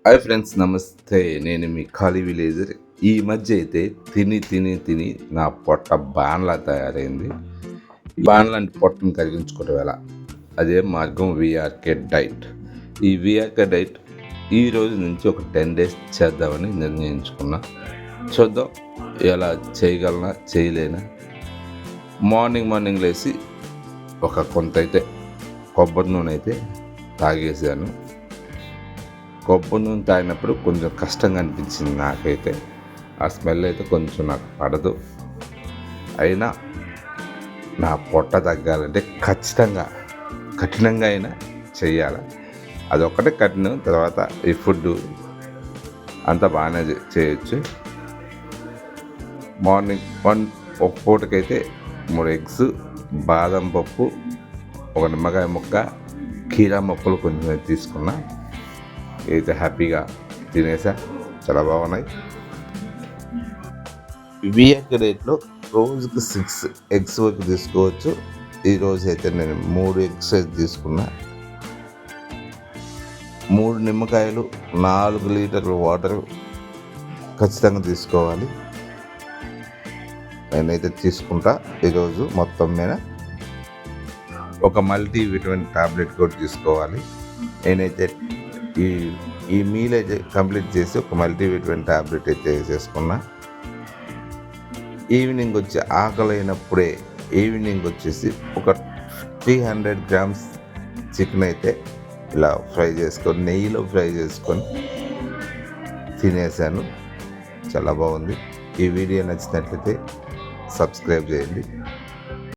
Hi friends, నమస్తే. నేను మీ ఖాళీ విలేజర్. ఈ మధ్య అయితే తిని నా పొట్ట బాణలా తయారైంది. ఈ బాణలాంటి పొట్టను కరిగించుకోవడం ఎలా? అదే మార్గం విఆర్కే డైట్. ఈ విఆర్కే డైట్ ఈ రోజు నుంచి ఒక 10 days చేద్దామని నిర్ణయించుకున్నా. చూద్దాం ఎలా చేయగలనా చేయలేనా. మార్నింగ్ లేచి కొంత అయితే కొబ్బరి నూనె అయితే తాగేసాను. కొబ్బరి నూనె తాగినప్పుడు కొంచెం కష్టంగా అనిపించింది నాకైతే. ఆ స్మెల్ అయితే కొంచెం నాకు పడదు. అయినా నా పొట్ట తగ్గాలంటే కఠినంగా అయినా చెయ్యాలి. అదొక్కటే కఠినం. తర్వాత ఈ ఫుడ్ అంతా బాగానే చేయొచ్చు. మార్నింగ్ ఒక పూటకైతే 3 eggs, బాదం పప్పు, ఒక నిమ్మకాయ ముక్క, కీరా మొక్కలు కొంచెం తీసుకున్నా. అయితే హ్యాపీగా తినేసా. చాలా బాగున్నాయి. విఆర్కే డైట్లో రోజుకి 6 eggs వరకు తీసుకోవచ్చు. ఈరోజు అయితే నేను 3 eggs తీసుకున్నా. 3 నిమ్మకాయలు, 4 లీటర్ల వాటర్ ఖచ్చితంగా తీసుకోవాలి. నేనైతే తీసుకుంటా. ఈరోజు మొత్తం మీద ఒక మల్టీవిటమిన్ టాబ్లెట్ కూడా తీసుకోవాలి. నేనైతే ఈ మీల్ అయితే కంప్లీట్ చేసి ఒక మల్టీవిటమిన్ టాబ్లెట్ అయితే వేసేసుకున్నా. ఈవినింగ్ వచ్చి ఆకలి అయినప్పుడే ఈవినింగ్ వచ్చేసి ఒక 300 grams చికెన్ అయితే ఇలా నెయ్యిలో ఫ్రై చేసుకొని తినేసాను. చాలా బాగుంది. ఈ వీడియో నచ్చినట్లయితే సబ్స్క్రైబ్ చేయండి.